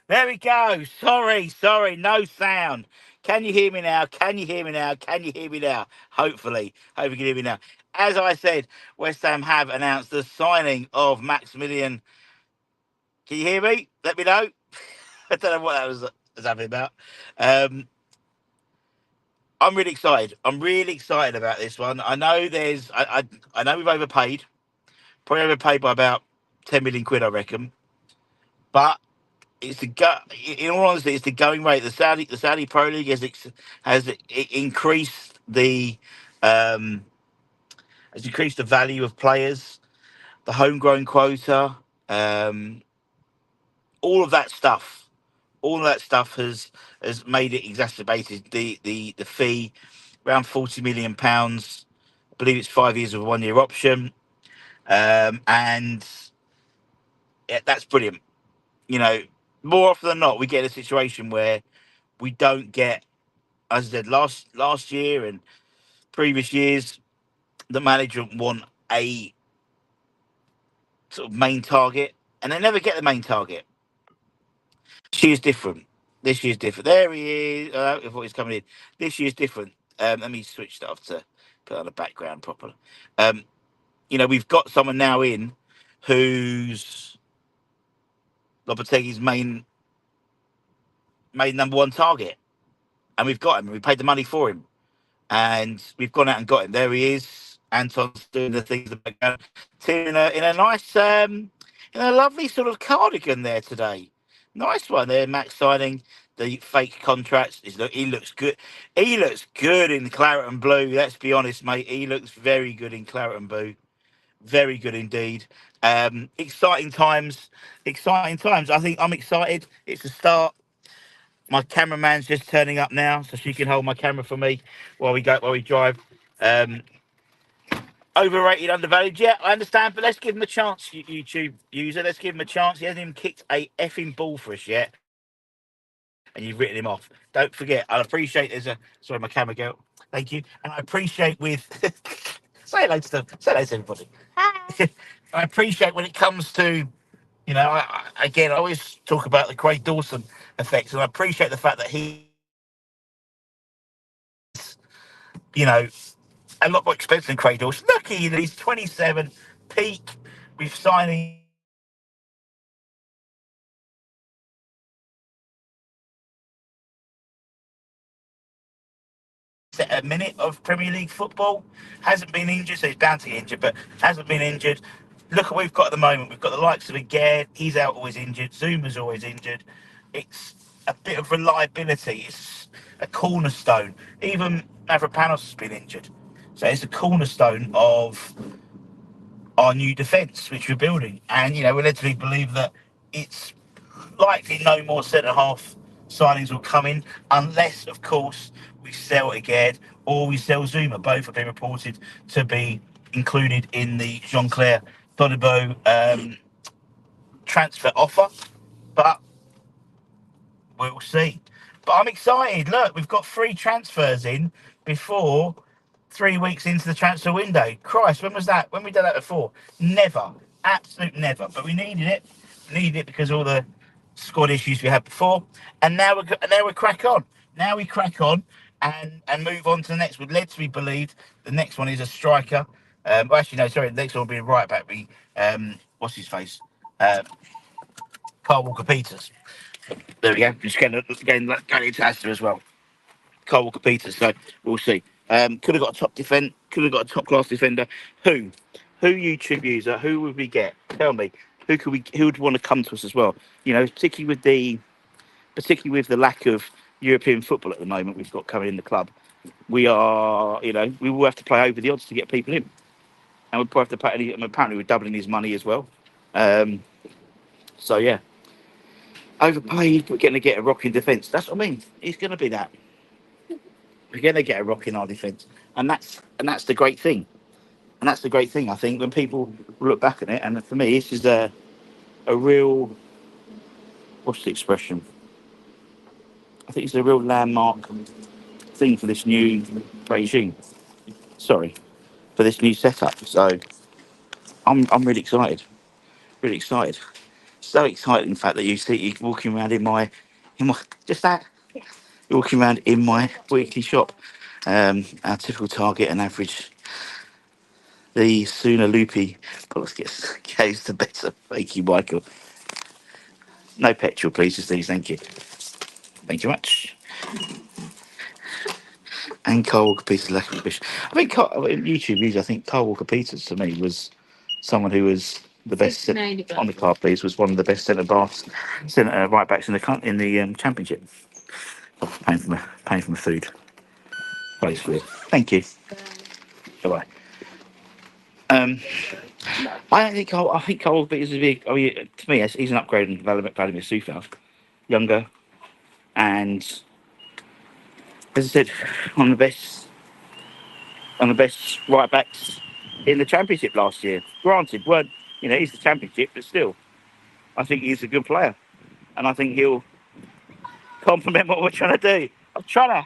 There we go. Sorry, no sound. Can you hear me now? Can you hear me now? Can you hear me now? Hope you can hear me now. As I said, West Ham have announced the signing of Maximilian. Can you hear me? Let me know. I don't know what that was happening about. Um, I'm really excited. I'm really excited about this one. I know I know we've overpaid. Probably overpaid by about 10 million quid, I reckon. But it's the go. In all honesty, it's the going rate. The Saudi Pro League has increased um, the value of players, the homegrown quota, um, all of that stuff. All of that stuff has made it exacerbated. The fee around £40 million. I believe it's 5 years with a 1 year option, and yeah, that's brilliant. You know, more often than not, we get a situation where we don't get, as I said, last year and previous years, the management want a sort of main target, and they never get the main target. This year's different. This year's different. There he is. I thought he's coming in. This year's different. Let me switch that off to put on the background properly. Um, we've got someone now in who's Lopetegui's main number one target, and we've got him. We paid the money for him, and we've gone out and got him. There he is. Anton's doing the things in the background. Tim in a nice, in a lovely sort of cardigan there today. Nice one there. Max signing the fake contracts. He looks good. He looks good in claret and blue. Let's be honest, mate. He looks very good in claret and blue. Very good indeed. Exciting times. Exciting times. I think I'm excited. It's a start. My cameraman's just turning up now, so she can hold my camera for me while we drive. Um, Overrated, undervalued. Yeah, I understand, but let's give him a chance, YouTube user. Let's give him a chance. He hasn't even kicked a effing ball for us yet, and you've written him off. Don't forget. I appreciate sorry, my camera girl. Thank you, and I appreciate with say hello to them. Say hello to everybody. Hi. I appreciate when it comes to again, I always talk about the Craig Dawson effect, and I appreciate the fact that you know, a lot more expensive than Craig Dawson. Lucky that he's 27, peak with signing a minute of Premier League football. Hasn't been injured, so he's bound to get injured, but hasn't been injured. Look at what we've got at the moment. We've got the likes of Iguain. He's out, always injured. Zuma's always injured. It's a bit of reliability. It's a cornerstone. Even Mavropanos has been injured. So it's a cornerstone of our new defence, which we're building. And, we're led to believe that it's likely no more centre half signings will come in, unless, of course, we sell again or we sell Zuma. Both have been reported to be included in the Jean-Claire Todibo transfer offer, but we'll see. But I'm excited. Look, we've got 3 transfers in before 3 weeks into the transfer window. Christ, when was that? When we did that before? Never. Absolute never. But we needed it. We needed it because of all the squad issues we had before. And now we're crack on. Now we crack on and move on to the next. We're led to be believed the next one is a striker. Well, actually, no, sorry. The next one will be a right back. What's his face? Carl Walker-Peters. There we go. Just getting into Aston as well. Carl Walker-Peters. So we'll see. Could have got a could have got a top class defender. Who YouTube user? Who would we get? Tell me. Who would want to come to us as well? Particularly with the lack of European football at the moment we've got coming in the club. We will have to play over the odds to get people in, and we'll probably have to pay. And apparently, we're doubling his money as well. So yeah, overpaid, but going to get a rock in defence. That's what I mean. It's going to be that. We're going to get a rock in our defence, and that's the great thing. And that's the great thing, I think, when people look back at it. And for me, this is a real, what's the expression? I think it's a real landmark thing for this new regime. Sorry, for this new setup. So I'm really excited. Really excited. so excited, in fact, that you see you walking around in my just that walking around in my weekly shop. Our typical target and average, the sooner loopy let's get goes the better. Thank you, Michael. No petrol, please, just these. Thank you. Thank you much. And Carl Walker Peters, lack of ambition. I think in YouTube views, I think Carl Walker Peters to me was someone who was the best on the card. Please, was one of the best centre right backs in the championship. Oh, paying for my food. Place food. Thank you. Bye. I don't think I think Carl Walker Peters is big. I mean, to me, he's an upgrade on Vladimir Sufal, younger, and as I said, one of the best right backs in the championship last year. Granted, weren't he's the championship, but still, I think he's a good player, and I think he'll complement what we're trying to do. I'm trying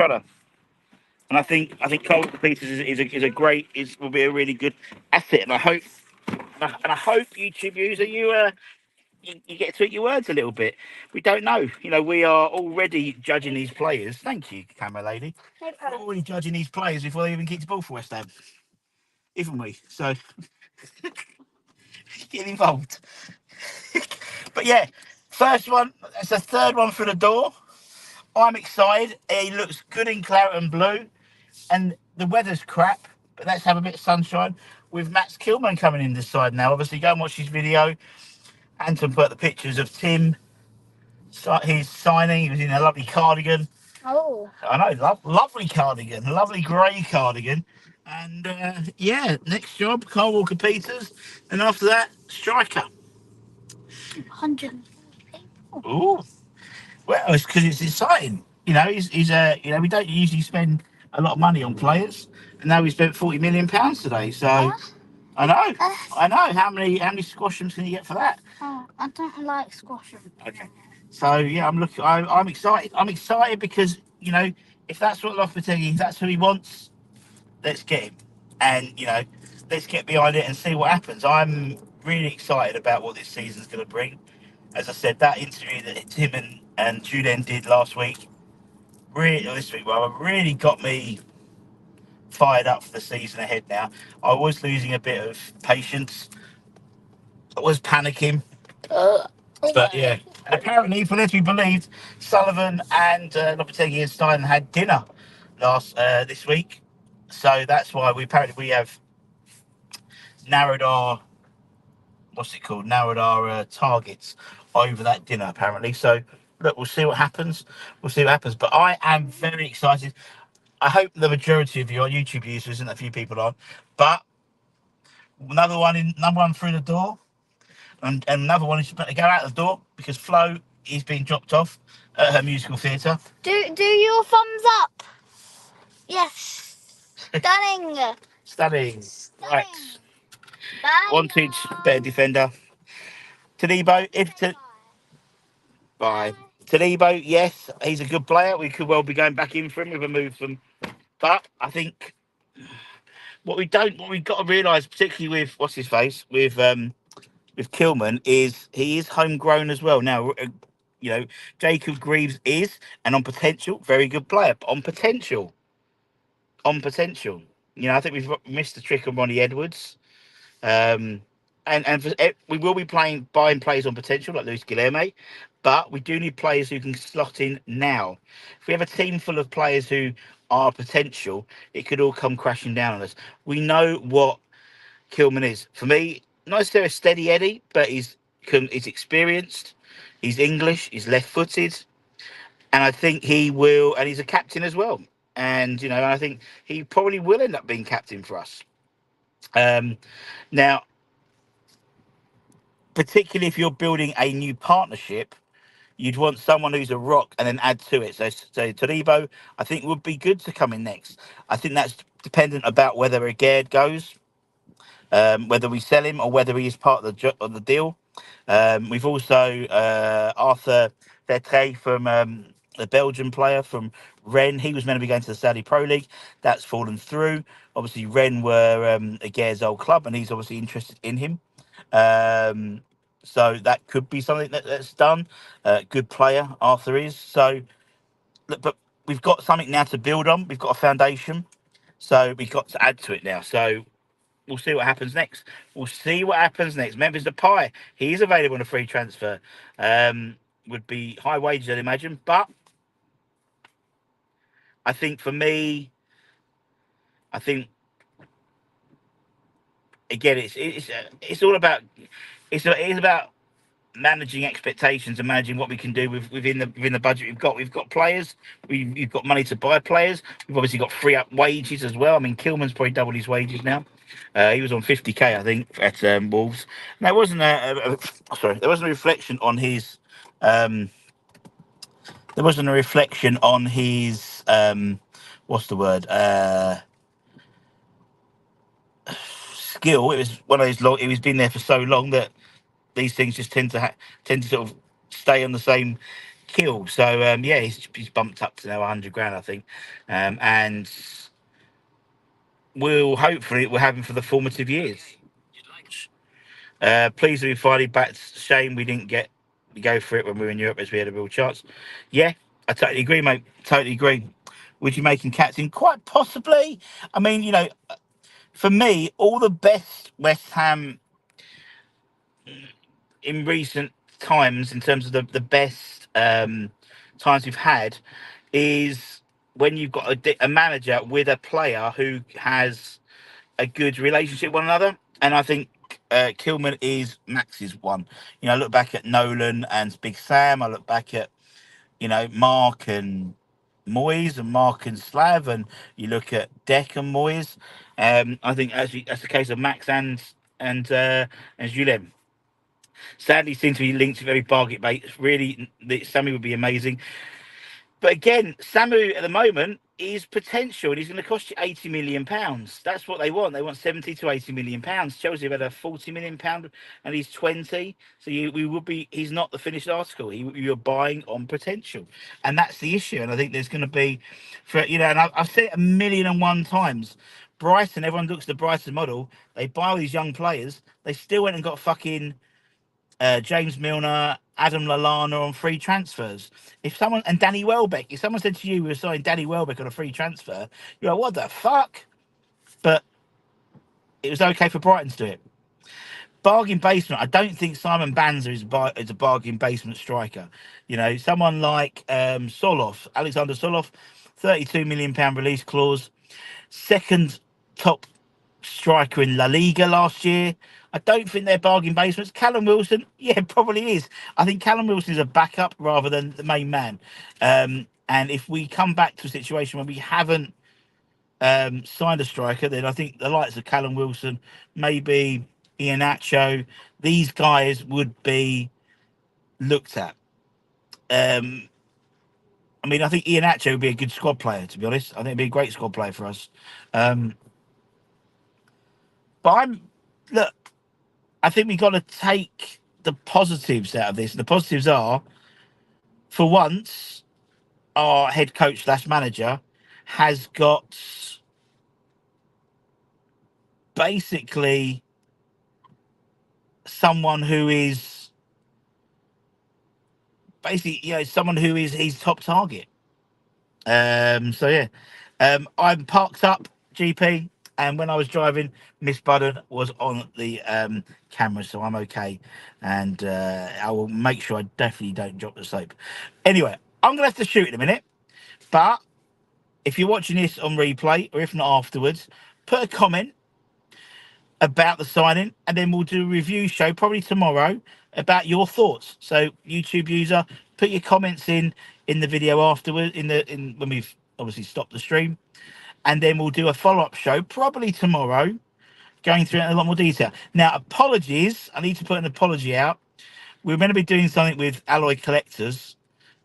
to, and I think Cole Peters will be a really good asset, and I hope YouTube user you get to eat your words a little bit. We don't know. We are already judging these players. Thank you, camera lady. We're already judging these players before they even kick the ball for West Ham. Even we. So, get involved. But yeah, first one, it's the third one through the door. I'm excited. He looks good in claret and blue. And the weather's crap, but let's have a bit of sunshine with Max Kilman coming in this side now. Obviously, go and watch his video. Anton put the pictures of Tim, his signing. He was in a lovely cardigan. Oh. I know, lovely cardigan, lovely grey cardigan. And yeah, next job, Carl Walker Peters. And after that, striker. 100 people. Ooh. Well, it's because it's exciting. He's we don't usually spend a lot of money on players. And now we spent £40 million today. So I know. How many squashums can you get for that? Oh, I don't like squashums. Okay. So yeah, I'm excited. I'm excited because if that's what Lopetegui, if that's who he wants, let's get him, and let's get behind it and see what happens. I'm really excited about what this season's going to bring. As I said, that interview that Tim and Julian did last week, really got me fired up for the season ahead. Now I was losing a bit of patience. I was panicking. But yeah, and apparently, for this we believed, Sullivan and Lopetegui and Stein had dinner this week, so that's why we have narrowed our targets over that dinner apparently. So look, we'll see what happens. But I am very excited. I hope the majority of you are YouTube users, isn't a few people on, but number one through the door. And another one is to go out the door because Flo is being dropped off at her musical theatre. Do your thumbs up. Yes. Stunning. Stunning. Right. Bye. Wanted better defender. Todibo, bye. Todibo, yes, he's a good player. We could well be going back in for him with a move from. But I think what we've got to realise, particularly with what's his face, with Kilman, is he is homegrown as well. Now, Jacob Greaves is, and on potential, very good player. But on potential, I think we've missed the trick on Ronnie Edwards. And we will be buying players on potential like Luis Guilherme, but we do need players who can slot in now. If we have a team full of players who are potential, it could all come crashing down on us. We know what Kilman is. For me, not necessarily a steady Eddie, but he's experienced, he's English, he's left-footed, and I think he will, and he's a captain as well. And I think he probably will end up being captain for us. Now, particularly if you're building a new partnership, you'd want someone who's a rock and then add to it. So Todibo, I think, would be good to come in next. I think that's dependent about whether Agard goes. Whether we sell him or whether he is part of the deal. We've also Arthur Vertrey from the Belgian player from Rennes. He was meant to be going to the Saudi Pro League. That's fallen through. Obviously, Rennes were Agard's old club, and he's obviously interested in him. So that could be something that's done. Good player, Arthur is. So, look, but we've got something now to build on. We've got a foundation. So we've got to add to it now. So we'll see what happens next. We'll see what happens next. Memphis Depay, he is available on a free transfer. Would be high wages, I'd imagine. But I think for me, I think again, it's all about it is about managing expectations and managing what we can do within the budget we've got. We've got players. We've got money to buy players. We've obviously got free up wages as well. I mean, Kilman's probably doubled his wages now. He was on 50k, I think, at Wolves. Now, it wasn't sorry, there wasn't a reflection on his. There wasn't a reflection on his. What's the word? Skill. It was one of those long. It was been there for so long that these things just tend to sort of stay on the same kill. So yeah, he's bumped up to now 100 grand, I think, and we'll have him for the formative years. Pleased to be finally back. Shame we didn't go for it when we were in Europe, as we had a real chance. Yeah, I totally agree, mate. Totally agree. Would you make him captain? Quite possibly. I mean, for me, all the best West Ham in recent times, in terms of the best times we've had, is when you've got a manager with a player who has a good relationship with one another. And I think Kilman is Max's one. I look back at Nolan and Big Sam. I look back at Mark and Moyes and Mark and Slav, and you look at Deck and Moyes. I think that's the case of Max and Julien. Sadly, seems to be linked to very bargain bait. Really, Sammy would be amazing. But again, Samu at the moment is potential, and he's going to cost you £80 million. That's what they want. They want £70 to £80 million. Chelsea have had a £40 million, and he's 20. So he's not the finished article. You're buying on potential, and that's the issue. And I think there's going to be, and I've said it 1,000,001 times. Brighton, everyone looks at the Brighton model. They buy all these young players. They still went and got fucking James Milner, Adam Lallana on free transfers. And Danny Welbeck, if someone said to you we were signing Danny Welbeck on a free transfer, you're like, what the fuck? But it was okay for Brighton to do it. Bargain basement. I don't think Simon Banza is a bargain basement striker. Someone like Soloff, Alexander Soloff, £32 million release clause, second top striker in La Liga last year. I don't think they're bargain basements. Callum Wilson, yeah, probably is. I think Callum Wilson is a backup rather than the main man. And if we come back to a situation where we haven't signed a striker, then I think the likes of Callum Wilson, maybe Iheanacho, these guys would be looked at. I mean, I think Iheanacho would be a good squad player, to be honest. I think it'd be a great squad player for us. But I think we've got to take the positives out of this. The positives are, for once, our head coach / manager has got basically someone who is someone who is his top target. So yeah, I'm parked up, GP. And when I was driving, Miss Budden was on the camera, so I'm okay. And I will make sure I definitely don't drop the soap. Anyway, I'm going to have to shoot in a minute. But if you're watching this on replay, or if not afterwards, put a comment about the signing, and then we'll do a review show probably tomorrow about your thoughts. So YouTube user, put your comments in the video afterwards, when we've obviously stopped the stream. And then we'll do a follow-up show, probably tomorrow, going through it in a lot more detail. Now, apologies. I need to put an apology out. We're going to be doing something with Alloy Collectors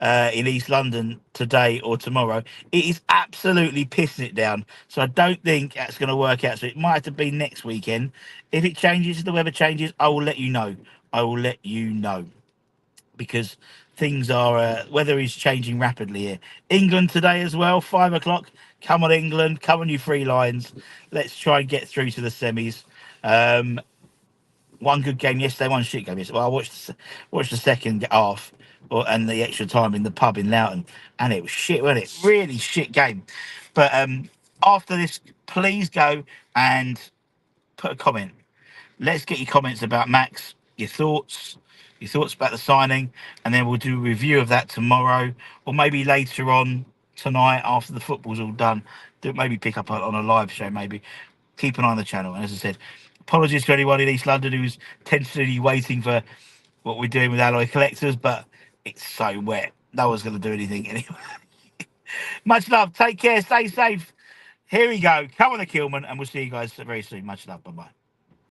in East London today or tomorrow. It is absolutely pissing it down. So I don't think that's going to work out. So it might have to be next weekend. If it changes, if the weather changes, I will let you know. Because things are weather is changing rapidly here. England today as well, 5 o'clock. Come on, England, come on, you 3 Lions. Let's try and get through to the semis. one good game yesterday, one shit game yesterday. Well, I watched the second half and the extra time in the pub in Loughton, and it was shit, wasn't it? Really shit game. But after this, please go and put a comment. Let's get your comments about Max, your thoughts about the signing, and then we'll do a review of that tomorrow, or maybe later on tonight after the football's all done. Maybe pick up on a live show, maybe. Keep an eye on the channel. And as I said, apologies to anyone in East London who's tentatively waiting for what we're doing with Alloy Collectors, but it's so wet. No one's going to do anything anyway. Much love. Take care. Stay safe. Here we go. Come on, the Kilman, and we'll see you guys very soon. Much love. Bye-bye.